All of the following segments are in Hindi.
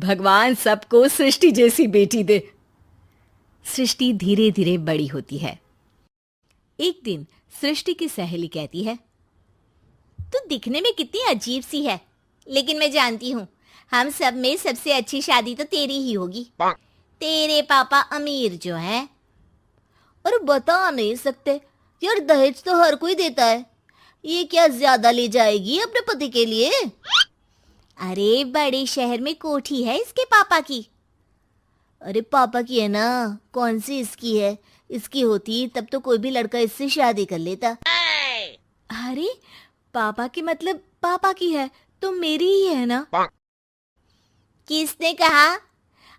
भगवान सबको सृष्टि जैसी बेटी दे। सृष्टि धीरे धीरे बड़ी होती है। एक दिन सृष्टि की सहेली कहती है, तू दिखने में कितनी अजीब सी है, लेकिन मैं जानती हूँ हम सब में सबसे अच्छी शादी तो तेरी ही होगी। तेरे पापा अमीर जो हैं। और बता नहीं सकते यार, दहेज तो हर कोई देता है, ये क्या ज्यादा ले जाएगी अपने पति के लिए? अरे बड़े शहर में कोठी है इसके पापा की। अरे पापा की है ना, कौन सी इसकी है? इसकी होती तब तो कोई भी लड़का इससे शादी कर लेता। अरे पापा की मतलब पापा की है तो मेरी ही है ना? किसने कहा?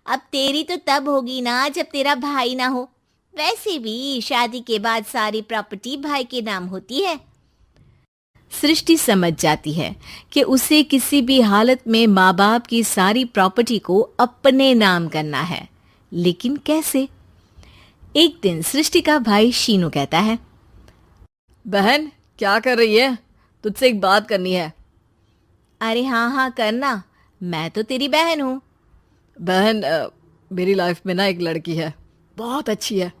अब तेरी तो तब होगी ना जब तेरा भाई ना हो। वैसे भी शादी के बाद सारी प्रॉपर्टी भाई के नाम होती है। सृष्टि समझ जाती है कि उसे किसी भी हालत में माँ बाप की सारी प्रॉपर्टी को अपने नाम करना है, लेकिन कैसे? एक दिन सृष्टि का भाई शीनू कहता है, बहन क्या कर रही है? तुझसे एक बात करनी है। अरे हाँ हाँ करना, मैं तो तेरी बहन हूँ। बहन मेरी लाइफ में ना एक लड़की है, बहुत अच्छी है।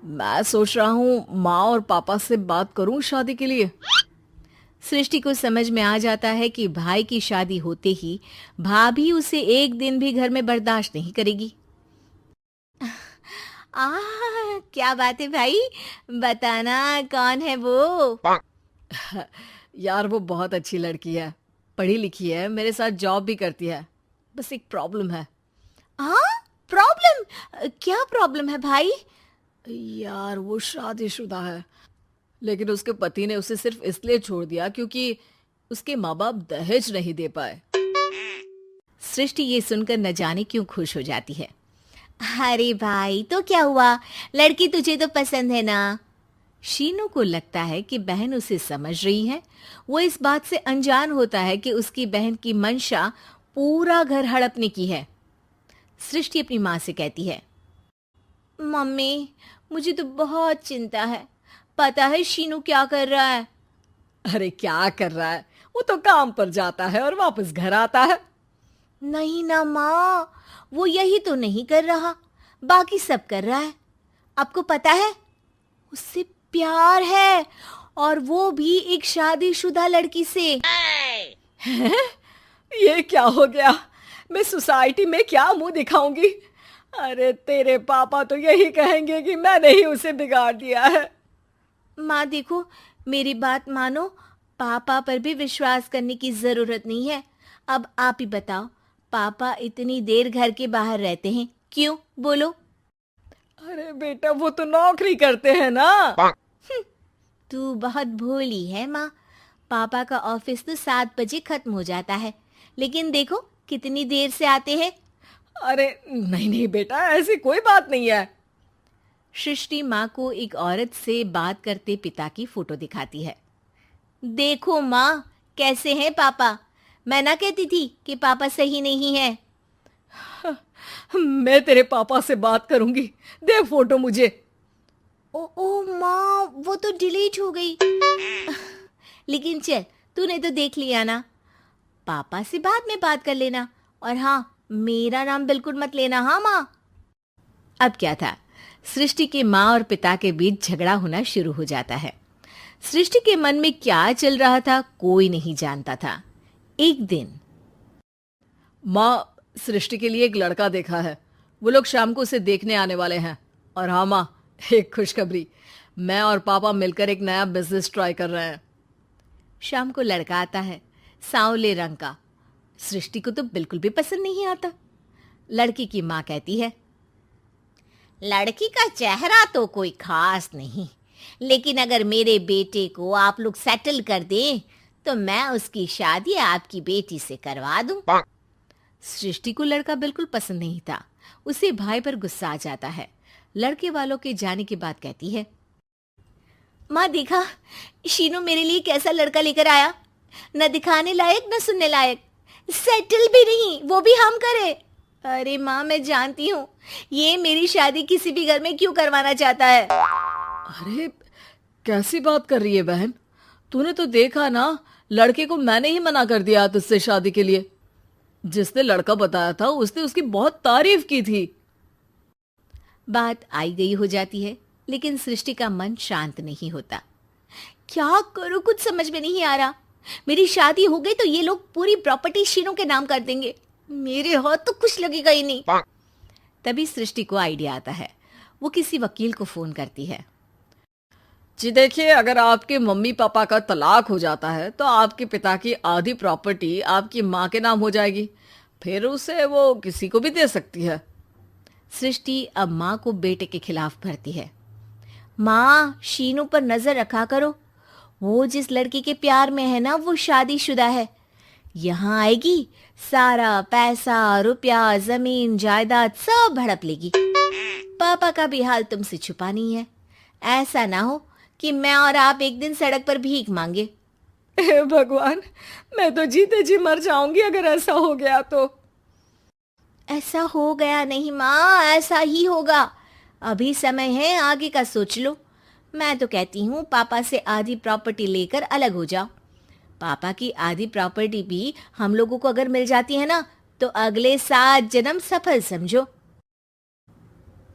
मैं सोच रहा हूँ माँ और पापा से बात करूँ शादी के लिए। सृष्टि को समझ में आ जाता है कि भाई की शादी होते ही भाभी उसे एक दिन भी घर में बर्दाश्त नहीं करेगी। क्या बात है भाई, बताना कौन है वो? यार वो बहुत अच्छी लड़की है, पढ़ी लिखी है, मेरे साथ जॉब भी करती है। बस एक प्रॉब्लम है। हाँ प्रॉब्लम? क्या प्रॉब्लम है भाई? यार वो शादीशुदा है, लेकिन उसके पति ने उसे सिर्फ इसलिए छोड़ दिया क्योंकि उसके माँ बाप दहेज नहीं दे पाए। सृष्टि ये सुनकर न जाने क्यों खुश हो जाती है। अरे भाई तो क्या हुआ, लड़की तुझे तो पसंद है ना? शीनू को लगता है कि बहन उसे समझ रही है। वो इस बात से अनजान होता है कि उसकी बहन की मंशा पूरा घर हड़पने की है। सृष्टि अपनी माँ से कहती है, मम्मी मुझे तो बहुत चिंता है। पता है शीनू क्या कर रहा है? अरे क्या कर रहा है? वो तो काम पर जाता है और वापस घर आता है। नहीं ना माँ, वो यही तो नहीं कर रहा, बाकी सब कर रहा है। आपको पता है उससे प्यार है, और वो भी एक शादीशुदा लड़की से। ये क्या हो गया? मैं सोसाइटी में क्या मुंह दिखाऊंगी? अरे तेरे पापा तो यही कहेंगे कि मैंने ही उसे बिगाड़ दिया है। माँ देखो, मेरी बात मानो, पापा पर भी विश्वास करने की जरूरत नहीं है। अब आप ही बताओ, पापा इतनी देर घर के बाहर रहते हैं क्यों? बोलो। अरे बेटा वो तो नौकरी करते हैं ना। तू बहुत भोली है माँ। पापा का ऑफिस तो 7 बजे खत्म हो जाता है, लेकिन देखो कितनी देर से आते हैं। अरे नहीं नहीं बेटा, ऐसी कोई बात नहीं है। सृष्टि माँ को एक औरत से बात करते पिता की फोटो दिखाती है। देखो माँ, कैसे हैं पापा? मैं ना कहती थी कि पापा सही नहीं है। मैं तेरे पापा से बात करूंगी, दे फोटो मुझे। ओ माँ, वो तो डिलीट हो गई। लेकिन चल, तूने तो देख लिया ना। पापा से बाद में बात कर लेना, और हाँ, मेरा नाम बिल्कुल मत लेना। हाँ माँ। अब क्या था, सृष्टि के माँ और पिता के बीच झगड़ा होना शुरू हो जाता है। सृष्टि के मन में क्या चल रहा था कोई नहीं जानता था। एक दिन, माँ सृष्टि के लिए एक लड़का देखा है, वो लोग शाम को उसे देखने आने वाले हैं। और हाँ माँ, एक खुशखबरी, मैं और पापा मिलकर एक नया बिजनेस ट्राई कर रहे हैं। शाम को लड़का आता है, सांवले रंग का। सृष्टि को तो बिल्कुल भी पसंद नहीं आता। लड़की की माँ कहती है, लड़की का चेहरा तो कोई खास नहीं, लेकिन अगर मेरे बेटे को आप लोग सेटल कर दें तो मैं उसकी शादी आपकी बेटी से करवा दूं। सृष्टि को लड़का बिल्कुल पसंद नहीं था। उसे भाई पर गुस्सा आ जाता है। लड़के वालों के जाने के बाद कहती है, माँ देखा, शीनू मेरे लिए कैसा लड़का लेकर आया, न दिखाने लायक न सुनने लायक, सेटल भी नहीं, वो भी हम करे। अरे माँ मैं जानती हूँ ये मेरी शादी किसी भी घर में क्यों करवाना चाहता है। अरे कैसी बात कर रही है बहन? तूने तो देखा ना, लड़के को मैंने ही मना कर दिया तुझसे शादी के लिए। जिसने लड़का बताया था उसने उसकी बहुत तारीफ की थी। बात आई गई हो जाती है, लेकिन सृष्टि का मन शांत नहीं होता। क्या करूं, कुछ समझ में नहीं आ रहा। मेरी शादी हो गई तो ये लोग पूरी प्रॉपर्टी शीनू के नाम कर देंगे। मेरे हाथ तो कुछ लगेगा ही नहीं। तभी सृष्टि को आइडिया आता है। वो किसी वकील को फोन करती है। जी देखिए, अगर आपके मम्मी पापा का तलाक हो जाता है तो आपके पिता की आधी प्रॉपर्टी आपकी माँ के नाम हो जाएगी, फिर उसे वो किसी को भी दे सकती है। सृष्टि अब माँ को बेटे के खिलाफ भरती है। माँ, शीनू पर नजर रखा करो। वो जिस लड़की के प्यार में है ना, वो शादीशुदा है। यहाँ आएगी, सारा पैसा, रुपया, जमीन, जायदाद सब हड़प लेगी। पापा का भी हाल तुमसे छुपा नहीं है। ऐसा ना हो कि मैं और आप एक दिन सड़क पर भीख मांगे। हे भगवान, मैं तो जीते जी मर जाऊंगी अगर ऐसा हो गया तो। ऐसा हो गया नहीं माँ, ऐसा ही होगा। अभी समय है, आगे का सोच लो। मैं तो कहती हूँ पापा से आधी प्रॉपर्टी लेकर अलग हो जाओ। पापा की आधी प्रॉपर्टी भी हम लोगों को अगर मिल जाती है ना, तो अगले 7 जन्म सफल समझो।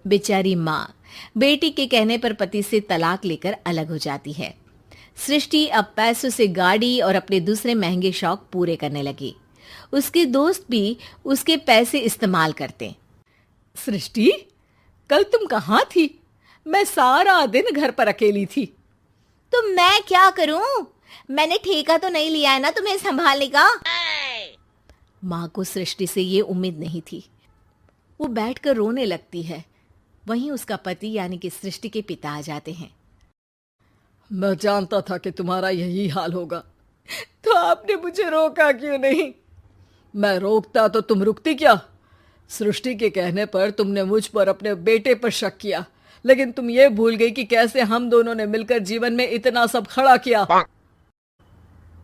बेचारी माँ बेटी के कहने पर पति से तलाक लेकर अलग हो जाती है। सृष्टि अब पैसों से गाड़ी और अपने दूसरे महंगे शौक पूरे करने लगी। उसके दोस्त भी उसके पैसे इस्तेमाल करते। सृष्टि, कल तुम कहाँ थी? मैं सारा दिन घर पर अकेली थी। तो मैं क्या करूं? मैंने ठेका तो नहीं लिया है ना तुम्हें संभालने का। माँ को सृष्टि से ये उम्मीद नहीं थी। वो बैठकर रोने लगती है। वहीं उसका पति यानी कि सृष्टि के पिता आ जाते हैं। मैं जानता था कि तुम्हारा यही हाल होगा, तो आपने मुझे रोका क्यों नहीं? मैं रोकता तो तुम रुकती क्या? सृष्टि के कहने पर तुमने मुझ पर अपने बेटे पर शक किया, लेकिन तुम ये भूल गई कि कैसे हम दोनों ने मिलकर जीवन में इतना सब खड़ा किया।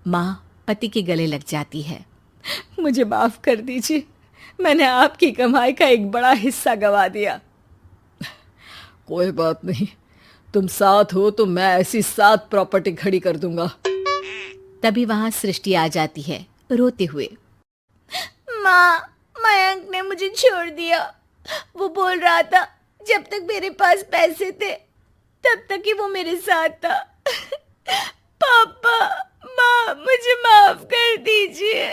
माँ पति के गले लग जाती है। मुझे माफ कर दीजिए, मैंने आपकी कमाई का एक बड़ा हिस्सा गवा दिया। कोई बात नहीं, तुम साथ हो तो मैं ऐसी 7 प्रॉपर्टी खड़ी कर दूंगा। तभी वहां सृष्टि आ जाती है रोते हुए। माँ, मयंक ने मुझे छोड़ दिया। वो बोल रहा था जब तक मेरे पास पैसे थे तब तक ही वो मेरे साथ था। पापा, माँ, मुझे माफ कर दीजिए।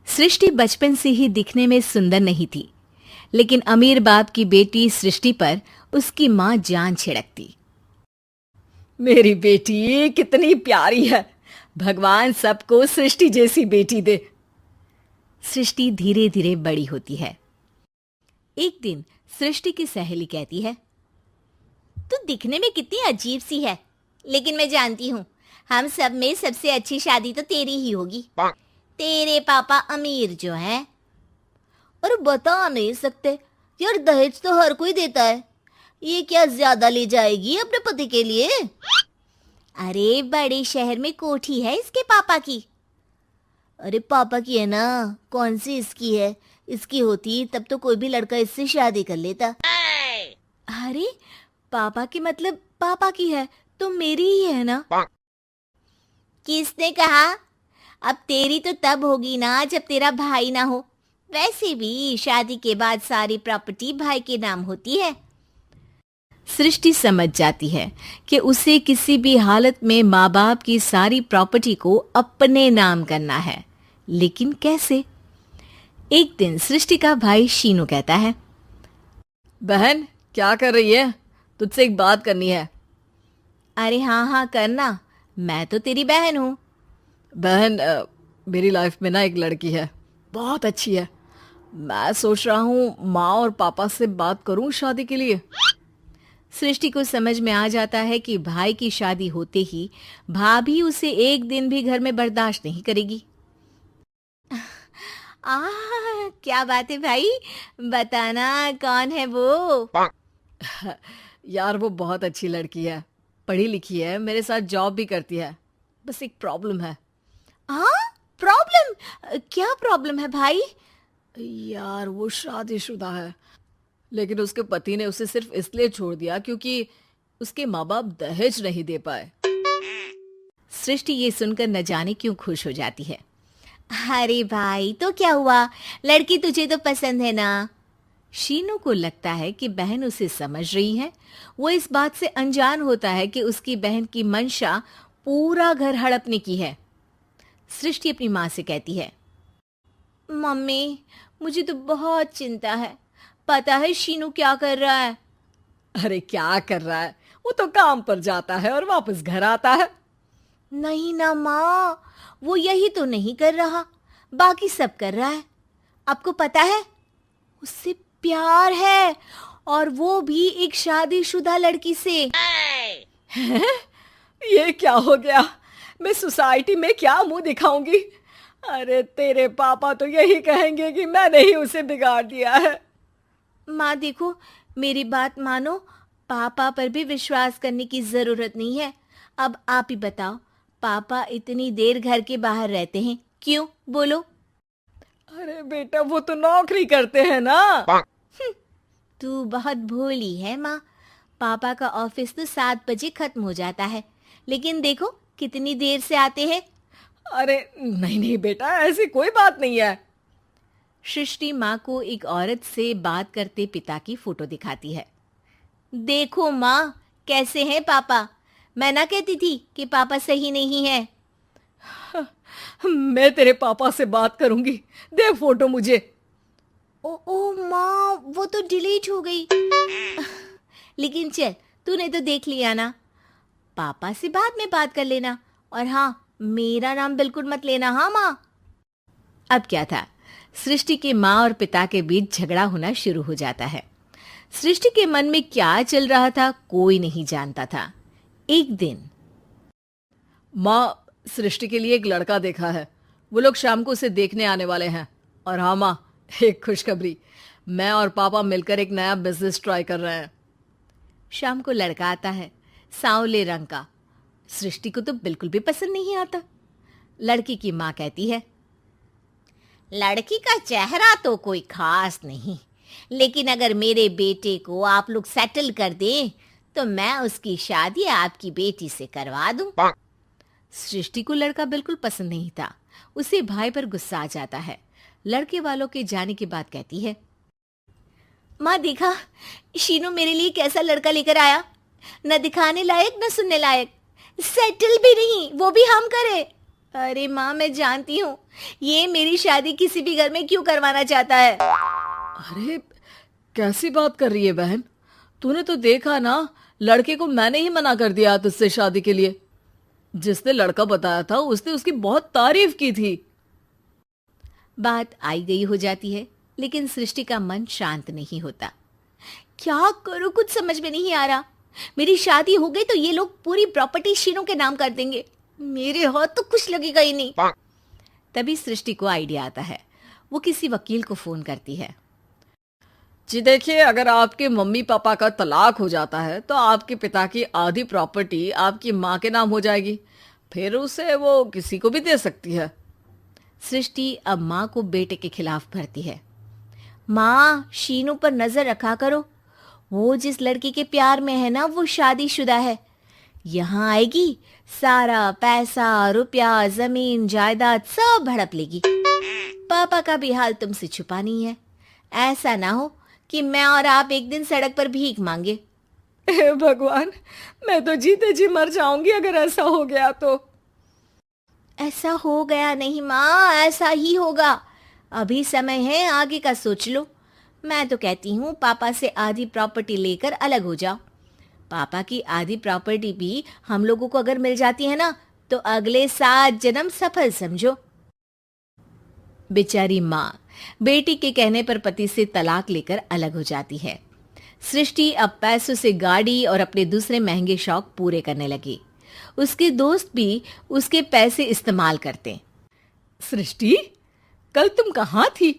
सृष्टि बचपन से ही दिखने में सुंदर नहीं थी, लेकिन अमीर बाप की बेटी सृष्टि पर उसकी माँ जान छिड़कती। मेरी बेटी कितनी प्यारी है, भगवान सबको सृष्टि जैसी बेटी दे। सृष्टि धीरे धीरे बड़ी होती है। एक दिन सृष्टि की सहेली कहती है, तू दिखने में कितनी अजीब सी है, लेकिन मैं जानती हूँ हम सब में सबसे अच्छी शादी तो तेरी ही होगी। तेरे पापा अमीर जो हैं। और बता नहीं सकते यार, दहेज तो हर कोई देता है। ये क्या ज्यादा ले जाएगी अपने पति के लिए? अरे बड़े शहर में कोठी है इसके पापा की। अरे पापा की है ना, कौन सी इसकी है? इसकी होती तब तो कोई भी लड़का इससे शादी कर लेता। अरे पापा की मतलब पापा की है तो मेरी ही है ना? किसने कहा? अब तेरी तो तब होगी ना जब तेरा भाई ना हो। वैसे भी शादी के बाद सारी प्रॉपर्टी भाई के नाम होती है। सृष्टि समझ जाती है कि उसे किसी भी हालत में माँ बाप की सारी प्रॉपर्टी को अपने नाम करना है, लेकिन कैसे? एक दिन सृष्टि का भाई शीनू कहता है, बहन क्या कर रही है? तुझसे एक बात करनी है। अरे हाँ हाँ करना, मैं तो तेरी बहन हूँ। बहन, मेरी लाइफ में ना एक लड़की है, बहुत अच्छी है। मैं सोच रहा हूँ माँ और पापा से बात करूँ शादी के लिए। सृष्टि को समझ में आ जाता है कि भाई की शादी होते ही भाभी उसे एक दिन भी घर में बर्दाश्त नहीं करेगी। क्या बात है भाई, बताना कौन है वो? यार वो बहुत अच्छी लड़की है, पढ़ी लिखी है, मेरे साथ जॉब भी करती है। बस एक प्रॉब्लम है। हाँ, प्रॉब्लम? क्या प्रॉब्लम है भाई? यार वो शादीशुदा है, लेकिन उसके पति ने उसे सिर्फ इसलिए छोड़ दिया क्योंकि उसके माँ बाप दहेज नहीं दे पाए। सृष्टि ये सुनकर न जाने क्यों खुश हो जाती है। अरे भाई, तो क्या हुआ? लड़की तुझे तो पसंद है ना? शीनू को लगता है कि बहन उसे समझ रही है। वो इस बात से अनजान होता है कि उसकी बहन की मंशा पूरा घर हड़पने की है। सृष्टि अपनी माँ से कहती है, मम्मी, मुझे तो बहुत चिंता है। पता है शीनू क्या कर रहा है? अरे क्या कर रहा है? वो तो काम पर जाता है और वापस घर आता है। नहीं ना माँ, वो यही तो नहीं कर रहा, बाकी सब कर रहा है। आपको पता है, उससे प्यार है, और वो भी एक शादीशुदा लड़की से। ये क्या हो गया? मैं सोसाइटी में क्या मुंह दिखाऊंगी? अरे तेरे पापा तो यही कहेंगे कि मैंने ही उसे बिगाड़ दिया है। माँ देखो, मेरी बात मानो, पापा पर भी विश्वास करने की जरूरत नहीं है। अब आप ही बताओ, पापा इतनी देर घर के बाहर रहते हैं क्यों? बोलो। अरे बेटा, वो तो नौकरी करते हैं ना। तू बहुत भोली है माँ। पापा का ऑफिस तो 7 बजे खत्म हो जाता है, लेकिन देखो कितनी देर से आते हैं। अरे नहीं नहीं बेटा, ऐसी कोई बात नहीं है। सृष्टि माँ को एक औरत से बात करते पिता की फोटो दिखाती है। देखो माँ, कैसे हैं पापा? मैं ना कहती थी कि पापा सही नहीं है। मैं तेरे पापा से बात करूंगी, दे फोटो मुझे। ओ माँ, वो तो डिलीट हो गई। लेकिन चल, तूने तो देख लिया ना। पापा से बाद में बात कर लेना, और हाँ, मेरा नाम बिल्कुल मत लेना। हाँ माँ। अब क्या था, सृष्टि के माँ और पिता के बीच झगड़ा होना शुरू हो जाता है। सृष्टि के मन में क्या चल रहा था कोई नहीं जानता था। एक दिन, माँ, सृष्टि के लिए एक लड़का देखा है, वो लोग शाम को उसे देखने आने वाले हैं। और हाँ माँ, एक खुशखबरी, मैं और पापा मिलकर एक नया बिजनेस ट्राई कर रहे हैं। शाम को लड़का आता है, सांवले रंग का। सृष्टि को तो बिल्कुल भी पसंद नहीं आता। लड़की की माँ कहती है, लड़की का चेहरा तो कोई खास नहीं, लेकिन अगर मेरे बेटे को आप लोग सेटल कर दें तो मैं उसकी शादी आपकी बेटी से करवा दूं। सृष्टि को लड़का बिल्कुल पसंद नहीं था। उसे भाई पर गुस्सा आ जाता है। लड़के वालों के जाने के बाद कहती है, माँ देखा, शीनू मेरे लिए कैसा लड़का लेकर आया। न दिखाने लायक न सुनने लायक, सेटल भी नहीं, वो भी हम करे। अरे माँ, मैं जानती हूँ ये मेरी शादी किसी भी घर में क्यों करवाना चाहता है। अरे कैसी बात कर रही है बहन? तूने तो देखा ना, लड़के को मैंने ही मना कर दिया तुझसे शादी के लिए। जिसने लड़का बताया था उसने उसकी बहुत तारीफ की थी। बात आई गई हो जाती है, लेकिन सृष्टि का मन शांत नहीं होता। क्या करूं, कुछ समझ में नहीं आ रहा। मेरी शादी हो गई तो ये लोग पूरी प्रॉपर्टी शीनू के नाम कर देंगे। मेरे हाथ तो कुछ लगेगा ही नहीं। तभी सृष्टि को आइडिया आता है। वो किसी वकील को फोन करती है। जी देखिए, अगर आपके मम्मी पापा का तलाक हो जाता है तो आपके पिता की आधी प्रॉपर्टी आपकी माँ के नाम हो जाएगी, फिर उसे वो किसी को भी दे सकती है। सृष्टि अब माँ को बेटे के खिलाफ भरती है। माँ, शीनू पर नजर रखा करो। वो जिस लड़की के प्यार में है ना, वो शादीशुदा है। यहाँ आएगी, सारा पैसा, रुपया, जमीन, जायदाद सब हड़प लेगी। पापा का भी हाल तुमसे छुपा नहीं है। ऐसा ना हो कि मैं और आप एक दिन सड़क पर भीख मांगे। हे भगवान, मैं तो जीते जी मर जाऊंगी अगर ऐसा हो गया तो। ऐसा हो गया नहीं माँ, ऐसा ही होगा। अभी समय है, आगे का सोच लो। मैं तो कहती हूँ पापा से आधी प्रॉपर्टी लेकर अलग हो जाओ। पापा की आधी प्रॉपर्टी भी हम लोगों को अगर मिल जाती है ना, तो अगले 7 जन्म सफल समझो। बेचारी माँ बेटी के कहने पर पति से तलाक लेकर अलग हो जाती है। सृष्टि अब पैसों से गाड़ी और अपने दूसरे महंगे शौक पूरे करने लगी। उसके दोस्त भी उसके पैसे इस्तेमाल करते। सृष्टि, कल तुम कहाँ थी?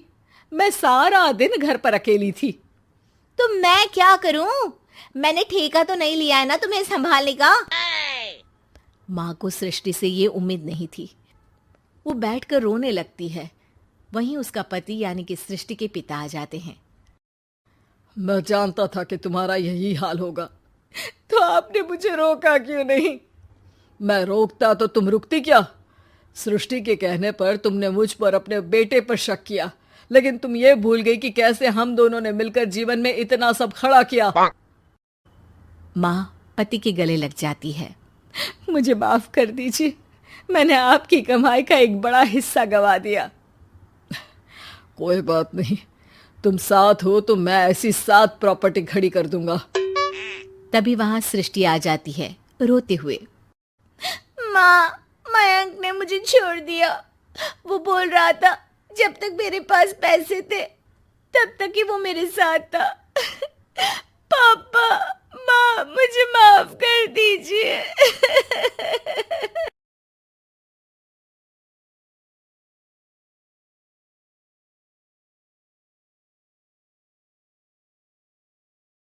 मैं सारा दिन घर पर अकेली थी। तो मैं क्या करूं? मैंने ठेका तो नहीं लिया है ना तुम्हें संभालने का। माँ को सृष्टि से ये उम्मीद नहीं थी। वो बैठकर रोने लगती है। वहीं उसका पति यानी कि सृष्टि के पिता आ जाते हैं। मैं जानता था कि तुम्हारा यही हाल होगा, तो आपने मुझे रोका क्यों नहीं? मैं रोकता तो तुम रुकती क्या? सृष्टि के कहने पर तुमने मुझ पर अपने बेटे पर शक किया, लेकिन तुम ये भूल गई कि कैसे हम दोनों ने मिलकर जीवन में इतना सब खड़ा किया। माँ पति के गले लग जाती है। मुझे माफ कर दीजिए, मैंने आपकी कमाई का एक बड़ा हिस्सा गवा दिया। कोई बात नहीं, तुम साथ हो तो मैं ऐसी 7 प्रॉपर्टी खड़ी कर दूंगा। तभी वहां सृष्टि आ जाती है रोते हुए। माँ, मयंक ने मुझे छोड़ दिया। वो बोल रहा था जब तक मेरे पास पैसे थे तब तक ही वो मेरे साथ था। पापा, माँ, मुझे माफ कर दीजिए।